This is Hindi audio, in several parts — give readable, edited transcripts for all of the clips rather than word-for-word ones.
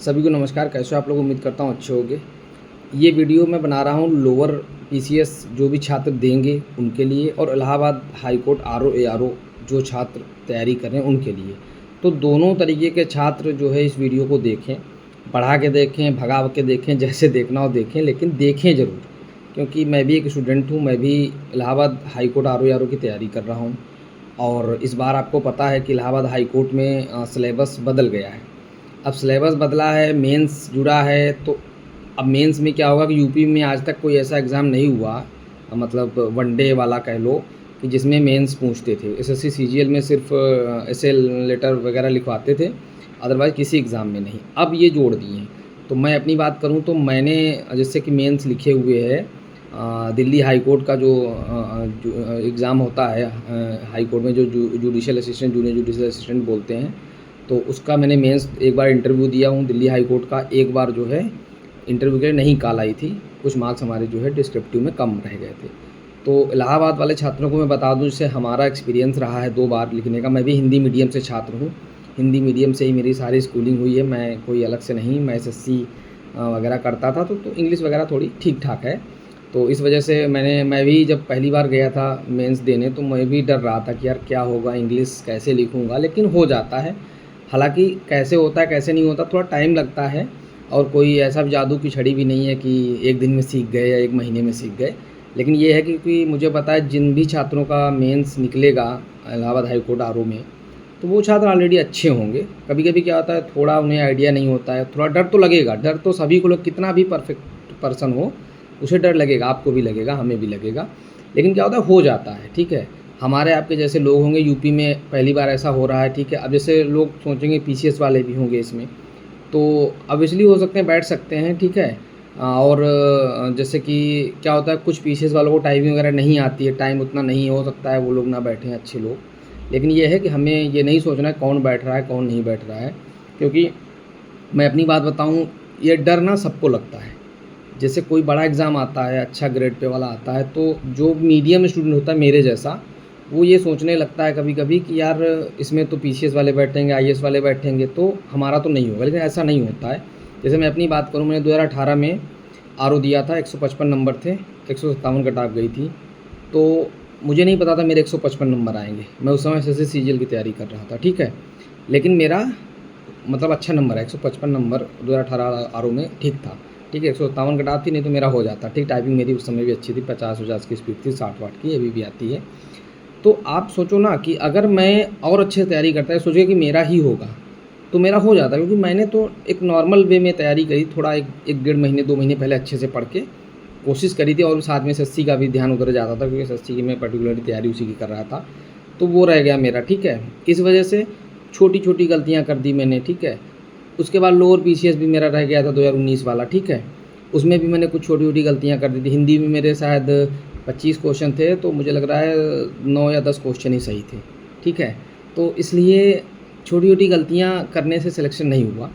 सभी को नमस्कार। कैसे हो आप लोग? उम्मीद करता हूँ अच्छे होंगे। ये वीडियो मैं बना रहा हूँ लोअर पीसीएस जो भी छात्र देंगे उनके लिए, और Allahabad high court RO ARO जो छात्र तैयारी कर रहे हैं उनके लिए। तो दोनों तरीके के छात्र जो है इस वीडियो को देखें, पढ़ा के देखें, भगा के देखें, जैसे देखना हो देखें, लेकिन देखें ज़रूर, क्योंकि मैं भी एक स्टूडेंट हूँ। मैं भी Allahabad high court RO ARO की तैयारी कर रहा हूँ। और इस बार आपको पता है कि इलाहाबाद हाई कोर्ट में सिलेबस बदल गया है। अब सिलेबस बदला है, मेंस जुड़ा है, तो अब मेंस में क्या होगा कि यूपी में आज तक कोई ऐसा एग्ज़ाम नहीं हुआ, मतलब वनडे वाला कह लो, कि जिसमें मेंस पूछते थे। एसएससी सीजीएल में सिर्फ ऐसे लेटर वगैरह लिखवाते थे, अदरवाइज़ किसी एग्ज़ाम में नहीं। अब ये जोड़ दिए हैं। तो मैं अपनी बात करूँ तो मैंने जैसे कि मेंस लिखे हुए है दिल्ली हाई कोर्ट का जो एग्ज़ाम होता है हाई कोर्ट में, जो judicial assistant, junior judicial assistant बोलते हैं, तो उसका मैंने मेंस एक बार इंटरव्यू दिया हूँ दिल्ली हाई कोर्ट का। एक बार जो है इंटरव्यू के लिए नहीं कॉल आई थी, कुछ मार्क्स हमारे जो है डिस्क्रिप्टिव में कम रह गए थे। तो इलाहाबाद वाले छात्रों को मैं बता दूं, जिससे हमारा एक्सपीरियंस रहा है 2 बार लिखने का। मैं भी हिंदी मीडियम से छात्र हूँ, हिंदी मीडियम से ही मेरी सारी स्कूलिंग हुई है। मैं कोई अलग से नहीं, मैं एसएससी वगैरह करता था, तो इंग्लिश वगैरह थोड़ी ठीक ठाक है। तो इस वजह से मैं भी जब पहली बार गया था मेंस देने, तो मैं भी डर रहा था कि यार क्या होगा, इंग्लिश कैसे लिखूँगा, लेकिन हो जाता है। हालांकि कैसे होता है कैसे नहीं होता, थोड़ा टाइम लगता है, और कोई ऐसा जादू की छड़ी भी नहीं है कि एक दिन में सीख गए या 1 महीने में सीख गए। लेकिन ये है कि क्योंकि मुझे पता है जिन भी छात्रों का मेंस निकलेगा इलाहाबाद हाई कोर्ट आरओ में, तो वो छात्र ऑलरेडी अच्छे होंगे। कभी कभी क्या होता है, थोड़ा उन्हें आइडिया नहीं होता है, थोड़ा डर तो लगेगा। डर तो सभी को, लोग कितना भी परफेक्ट पर्सन हो उसे डर लगेगा, आपको भी लगेगा, हमें भी लगेगा। लेकिन क्या होता है, हो जाता है, ठीक है। हमारे आपके जैसे लोग होंगे, यूपी में पहली बार ऐसा हो रहा है, ठीक है। अब जैसे लोग सोचेंगे पीसीएस वाले भी होंगे इसमें, तो ऑब्वियसली हो सकते हैं, बैठ सकते हैं, ठीक है। और जैसे कि क्या होता है, कुछ पीसीएस वालों को टाइपिंग वगैरह नहीं आती है, टाइम उतना नहीं हो सकता है, वो लोग ना बैठे हैं अच्छे लोग। लेकिन ये है कि हमें ये नहीं सोचना है कौन बैठ रहा है कौन नहीं बैठ रहा है, क्योंकि मैं अपनी बात बताऊँ, ये डर ना सबको लगता है। जैसे कोई बड़ा एग्ज़ाम आता है, अच्छा ग्रेड पे वाला आता है, तो जो मीडियम स्टूडेंट होता है मेरे जैसा, वो ये सोचने लगता है कभी कभी कि यार इसमें तो पीसीएस वाले बैठेंगे, आईएएस वाले बैठेंगे, तो हमारा तो नहीं होगा। लेकिन ऐसा नहीं होता है। जैसे मैं अपनी बात करूँ, मैंने 2018 में आरओ दिया था, 155 नंबर थे, 157 कट ऑफ गई थी। तो मुझे नहीं पता था मेरे 155 नंबर आएंगे। मैं उस समय एसएससी सीजीएल की तैयारी कर रहा था, ठीक है। लेकिन मेरा मतलब अच्छा नंबर है, 155 नंबर 2018 आरओ में ठीक था, ठीक है। 157 कट ऑफ थी, नहीं तो मेरा हो जाता, ठीक। टाइपिंग मेरी उस समय भी अच्छी थी, 50 की स्पीड थी, 60 वाट की, अभी भी आती है। तो आप सोचो ना कि अगर मैं और अच्छे से तैयारी करता है, सोचिए कि मेरा ही होगा, तो मेरा हो जाता, क्योंकि मैंने तो एक नॉर्मल वे में तैयारी करी, थोड़ा एक 1.5 महीने 2 महीने पहले अच्छे से पढ़ के कोशिश करी थी, और साथ में एसएससी का भी ध्यान उधर जाता था, क्योंकि एसएससी की मैं पर्टिकुलरली तैयारी उसी की कर रहा था। तो वो रह गया मेरा, ठीक है। इस वजह से छोटी छोटी गलतियाँ कर दी मैंने, ठीक है। उसके बाद लोअर पीसीएस भी मेरा रह गया था 2019 वाला, ठीक है। उसमें भी मैंने कुछ छोटी छोटी गलतियाँ कर दी थी। हिंदी में मेरे शायद 25 क्वेश्चन थे, तो मुझे लग रहा है 9 या 10 क्वेश्चन ही सही थे, ठीक है। तो इसलिए छोटी छोटी गलतियाँ करने से सिलेक्शन नहीं हुआ।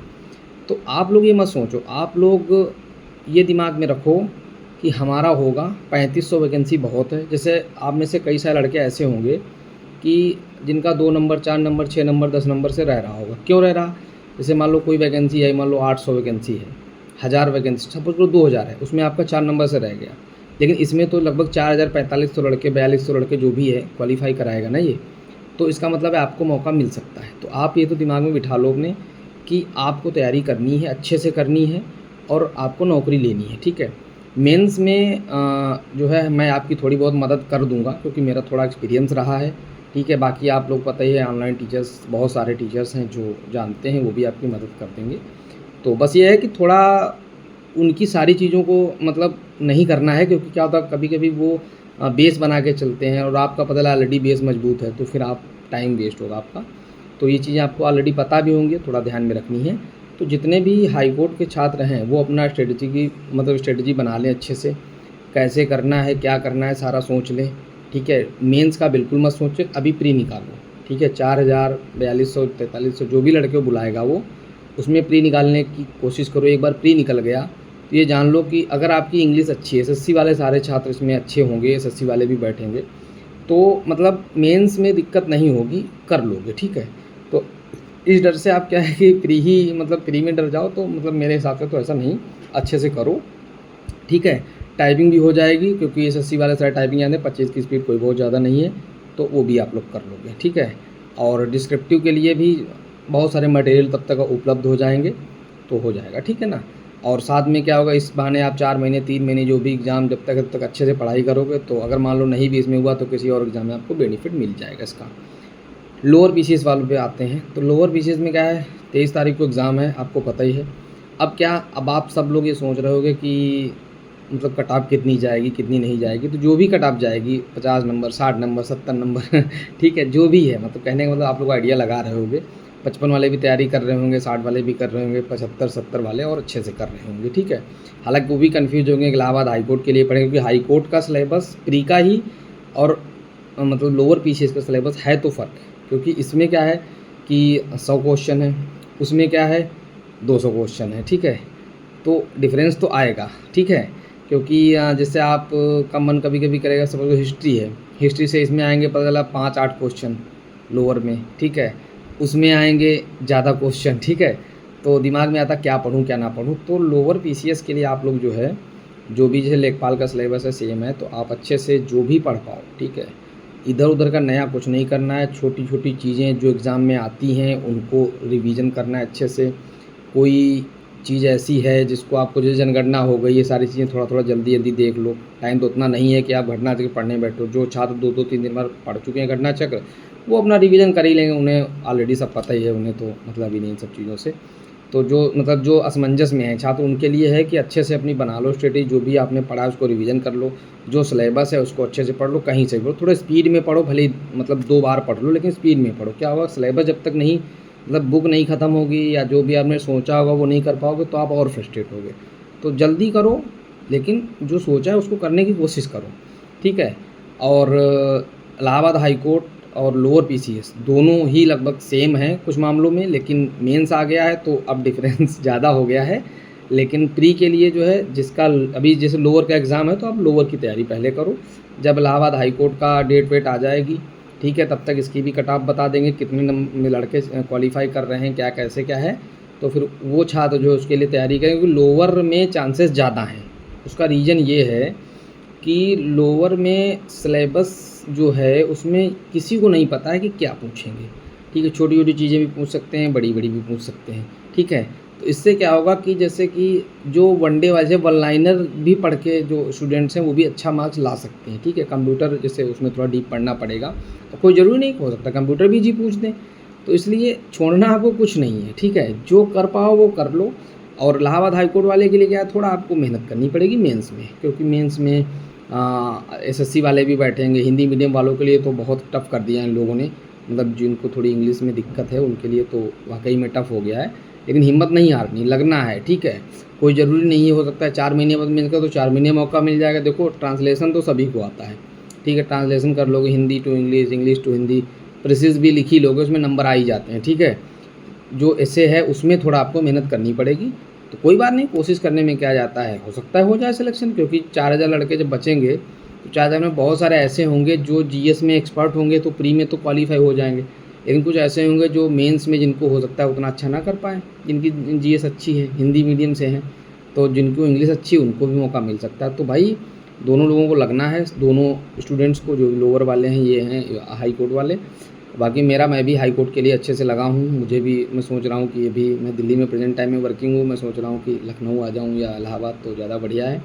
तो आप लोग ये मत सोचो, आप लोग ये दिमाग में रखो कि हमारा होगा। 3500 वैकेंसी बहुत है। जैसे आप में से कई सारे लड़के ऐसे होंगे कि जिनका 2 नंबर 4 नंबर 6 नंबर 10 नंबर से रह रहा होगा। क्यों रह रहा? जैसे मान लो कोई वैकेंसी है, मान लो 800 वैकेंसी है, 1000 वैकेंसी, सपोज करो 2000 है, उसमें आपका 4 नंबर से रह गया। लेकिन इसमें तो लगभग 4045 लड़के, 4200 लड़के जो भी है क्वालिफाई कराएगा ना ये, तो इसका मतलब है आपको मौका मिल सकता है। तो आप ये तो दिमाग में बिठा लो अपने कि आपको तैयारी करनी है, अच्छे से करनी है, और आपको नौकरी लेनी है, ठीक है। मेंस में जो है मैं आपकी थोड़ी बहुत मदद कर दूंगा, क्योंकि मेरा थोड़ा एक्सपीरियंस रहा है, ठीक है। बाकी आप लोग पता ही है, ऑनलाइन टीचर्स, बहुत सारे टीचर्स हैं जो जानते हैं, वो भी आपकी मदद कर देंगे। तो बस ये है कि थोड़ा उनकी सारी चीज़ों को मतलब नहीं करना है, क्योंकि क्या होता है कभी कभी वो बेस बना के चलते हैं, और आपका पता लगा ऑलरेडी बेस मजबूत है, तो फिर आप टाइम वेस्ट होगा आपका। तो ये चीज़ें आपको ऑलरेडी पता भी होंगी, थोड़ा ध्यान में रखनी है। तो जितने भी हाई कोर्ट के छात्र हैं वो अपना स्ट्रेटजी बना लें अच्छे से, कैसे करना है, क्या करना है, सारा सोच लें, ठीक है। मेंस का बिल्कुल मत सोचें, अभी प्री निकालो, ठीक है। 4000 4200 4300 जो भी लड़के को बुलाएगा वो, उसमें प्री निकालने की कोशिश करो। एक बार प्री निकल गया तो ये जान लो कि अगर आपकी इंग्लिश अच्छी है, एसएससी वाले सारे छात्र इसमें अच्छे होंगे, एसएससी वाले भी बैठेंगे, तो मतलब मेंस में दिक्कत नहीं होगी, कर लोगे, ठीक है। तो इस डर से आप क्या है कि प्री ही मतलब प्री में डर जाओ, तो मतलब मेरे हिसाब से तो ऐसा नहीं, अच्छे से करो, ठीक है। टाइपिंग भी हो जाएगी क्योंकि एसएससी वाले सारे टाइपिंग याद है, 25 की स्पीड कोई बहुत ज़्यादा नहीं है, तो वो भी आप लोग कर लोगे, ठीक है। और डिस्क्रिप्टिव के लिए भी बहुत सारे मटेरियल तब तक उपलब्ध हो जाएंगे, तो हो जाएगा, ठीक है ना। और साथ में क्या होगा, इस बहाने आप 4 महीने 3 महीने जो भी एग्ज़ाम जब तक अच्छे से पढ़ाई करोगे, तो अगर मान लो नहीं भी इसमें हुआ तो किसी और एग्ज़ाम में आपको बेनिफिट मिल जाएगा इसका। लोअर पीसीएस वालों पे आते हैं, तो लोअर पीसीएस में क्या है, 23 तारीख को एग्ज़ाम है, आपको पता ही है। अब क्या, अब आप सब लोग ये सोच रहे होगे कि मतलब कट ऑफ कितनी जाएगी कितनी नहीं जाएगी, तो जो भी कट ऑफ जाएगी 50 नंबर 60 नंबर 70 नंबर ठीक है, जो भी है, मतलब कहने का मतलब आप लोग आइडिया लगा रहे होंगे। 55 वाले भी तैयारी कर रहे होंगे, 60 वाले भी कर रहे होंगे, 75 70 वाले और अच्छे से कर रहे होंगे, ठीक है। हालांकि वो भी कन्फ्यूज होंगे, इलाहाबाद हाई कोर्ट के लिए पढ़ेंगे, क्योंकि हाई कोर्ट का सिलेबस प्री का ही और मतलब लोअर पीसीएस का सिलेबस है तो फ़र्क, क्योंकि इसमें क्या है कि 100 क्वेश्चन है, उसमें क्या है 200 क्वेश्चन है, ठीक है। तो डिफरेंस तो आएगा, ठीक है। क्योंकि जैसे आप का मन कभी कभी करेगा, सपोज हिस्ट्री है, हिस्ट्री से इसमें आएंगे पता चला 5-8 क्वेश्चन लोअर में, ठीक है, उसमें आएंगे ज़्यादा क्वेश्चन, ठीक है। तो दिमाग में आता क्या पढूं क्या ना पढूं। तो लोअर पीसीएस के लिए आप लोग जो है, जो भी जैसे लेखपाल का सिलेबस है सेम है, तो आप अच्छे से जो भी पढ़ पाओ, ठीक है। इधर उधर का नया कुछ नहीं करना है, छोटी छोटी चीज़ें जो एग्ज़ाम में आती हैं उनको रिवीजन करना है अच्छे से। कोई चीज़ ऐसी है जिसको आपको, जैसे जनगणना हो गई, ये सारी चीज़ें थोड़ा थोड़ा जल्दी जल्दी देख लो, टाइम तो उतना नहीं है कि आप घटना चक्र पढ़ने बैठो। जो छात्र 2-2 3 बार पढ़ चुके हैं घटना चक्र, वो अपना रिवीजन कर ही लेंगे, उन्हें ऑलरेडी सब पता ही है, उन्हें तो मतलब ही नहीं इन सब चीज़ों से। तो जो मतलब जो असमंजस में है छात्र, उनके लिए है कि अच्छे से अपनी बना लो स्ट्रेटेजी, जो भी आपने पढ़ा है उसको रिवीजन कर लो, जो सिलेबस है उसको अच्छे से पढ़ लो, कहीं से भी पढ़ो, थोड़ा स्पीड में पढ़ो, भले ही मतलब 2 बार पढ़ लो लेकिन स्पीड में पढ़ो। क्या होगा, सिलेबस जब तक नहीं मतलब बुक नहीं ख़त्म होगी या जो भी आपने सोचा होगा वो नहीं कर पाओगे, तो आप और फ्रस्ट्रेट होगे। तो जल्दी करो, लेकिन जो सोचा है उसको करने की कोशिश करो, ठीक है। और इलाहाबाद हाई कोर्ट और लोअर पीसीएस दोनों ही लगभग सेम हैं कुछ मामलों में, लेकिन मेंस आ गया है तो अब डिफरेंस ज़्यादा हो गया है। लेकिन प्री के लिए जो है, जिसका अभी जैसे लोअर का एग्ज़ाम है, तो आप लोअर की तैयारी पहले करो। जब इलाहाबाद हाई कोर्ट का डेट वेट आ जाएगी, ठीक है, तब तक इसकी भी कट ऑफ बता देंगे, कितने नंबर में लड़के क्वालिफाई कर रहे हैं, क्या कैसे क्या है। तो फिर वो छात्र जो उसके लिए तैयारी करें, क्योंकि लोअर में चांसेस ज़्यादा हैं। उसका रीज़न ये है कि लोअर में सिलेबस जो है उसमें किसी को नहीं पता है कि क्या पूछेंगे, ठीक है। छोटी छोटी चीज़ें भी पूछ सकते हैं, बड़ी बड़ी भी पूछ सकते हैं, ठीक है। तो इससे क्या होगा कि जैसे कि जो वनडे वाले वन लाइनर भी पढ़ के जो स्टूडेंट्स हैं वो भी अच्छा मार्क्स ला सकते हैं, ठीक है। कंप्यूटर जैसे उसमें थोड़ा डीप पढ़ना पड़ेगा, तो कोई ज़रूरी नहीं हो सकता कंप्यूटर भी जी पूछ दें, तो इसलिए छोड़ना आपको कुछ नहीं है, ठीक है। जो कर पाओ वो कर लो। और इलाहाबाद हाई कोर्ट वाले के लिए क्या है, थोड़ा आपको मेहनत करनी पड़ेगी मेंस में, क्योंकि मेंस में एसएससी वाले भी बैठेंगे। हिंदी मीडियम वालों के लिए तो बहुत टफ़ कर दिया है इन लोगों ने, मतलब जिनको थोड़ी इंग्लिश में दिक्कत है उनके लिए तो वाकई में टफ़ हो गया है। लेकिन हिम्मत नहीं हारनी, लगना है, ठीक है। कोई ज़रूरी नहीं हो सकता है 4 महीने बाद मिलकर, तो 4 महीने मौका मिल जाएगा। देखो ट्रांसलेशन तो सभी को आता है, ठीक है, ट्रांसलेशन कर लोगे Hindi to English, English to Hindi, precis भी लिखी लोगे, उसमें नंबर आ ही जाते हैं, ठीक है। जो ऐसे है उसमें थोड़ा आपको मेहनत करनी पड़ेगी, तो कोई बात नहीं, कोशिश करने में क्या जाता है, हो सकता है हो जाए सिलेक्शन, क्योंकि 4000 लड़के जब बचेंगे तो 4000 में बहुत सारे ऐसे होंगे जो जीएस में एक्सपर्ट होंगे, तो प्री में तो क्वालिफाई हो जाएंगे। लेकिन कुछ ऐसे होंगे जो मेंस में जिनको हो सकता है उतना अच्छा ना कर पाएँ, जिनकी जीएस अच्छी है, हिंदी मीडियम से हैं, तो जिनको इंग्लिश अच्छी है उनको भी मौका मिल सकता है। तो भाई दोनों लोगों को लगना है, दोनों स्टूडेंट्स को, जो लोअर वाले हैं ये हैं हाई कोर्ट वाले। बाकी मैं भी हाई कोर्ट के लिए अच्छे से लगा हूँ। मुझे भी, मैं सोच रहा हूँ कि अभी मैं दिल्ली में प्रेजेंट टाइम में वर्किंग हूँ, मैं सोच रहा हूँ कि लखनऊ आ जाऊँ या इलाहाबाद, तो ज़्यादा बढ़िया है।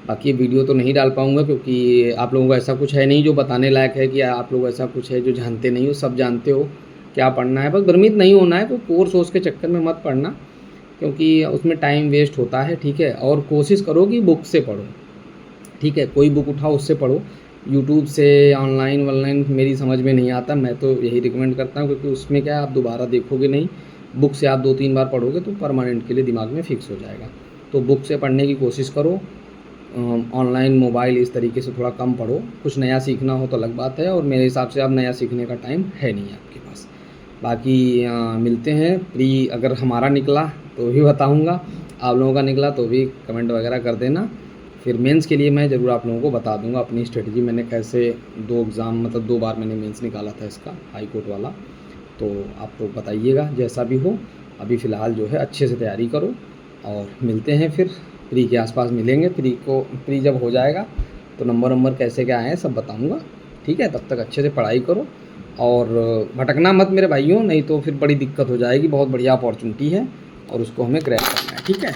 बाकी ये वीडियो तो नहीं डाल पाऊँगा क्योंकि आप लोगों को ऐसा कुछ है नहीं जो बताने लायक है कि आप लोग ऐसा कुछ है जो जानते नहीं हो, सब जानते हो क्या पढ़ना है। बस भ्रमित नहीं होना है, कोई कोर्स वोर्स के चक्कर में मत पढ़ना, क्योंकि उसमें टाइम वेस्ट होता है, ठीक है। और कोशिश करो कि बुक से पढ़ो, ठीक है, कोई बुक उठाओ उससे पढ़ो। यूट्यूब से ऑनलाइन वनलाइन मेरी समझ में नहीं आता, मैं तो यही रिकमेंड करता हूँ, क्योंकि उसमें क्या है, आप दोबारा देखोगे नहीं। बुक से आप 2-3 बार पढ़ोगे तो परमानेंट के लिए दिमाग में फिक्स हो जाएगा। तो बुक से पढ़ने की कोशिश करो। ऑनलाइन मोबाइल इस तरीके से थोड़ा कम पढ़ो। कुछ नया सीखना हो तो अलग बात है, और मेरे हिसाब से अब नया सीखने का टाइम है नहीं आपके पास। बाकी मिलते हैं। प्री अगर हमारा निकला तो भी बताऊँगा, आप लोगों का निकला तो भी कमेंट वगैरह कर देना। फिर मेंस के लिए मैं ज़रूर आप लोगों को बता दूंगा अपनी स्ट्रेटजी, मैंने कैसे 2 एग्ज़ाम मतलब 2 बार मैंने मेंस निकाला था इसका, हाई कोर्ट वाला। तो आप लोग बताइएगा जैसा भी हो। अभी फ़िलहाल जो है अच्छे से तैयारी करो और मिलते हैं फिर प्री के आसपास मिलेंगे। प्री जब हो जाएगा तो नंबर कैसे क्या आए हैं सब बताऊंगा, ठीक है। तब तक अच्छे से पढ़ाई करो और भटकना मत मेरे भाइयों, नहीं तो फिर बड़ी दिक्कत हो जाएगी। बहुत बढ़िया अपॉर्चुनिटी है और उसको हमें ग्रैब करना है, ठीक है।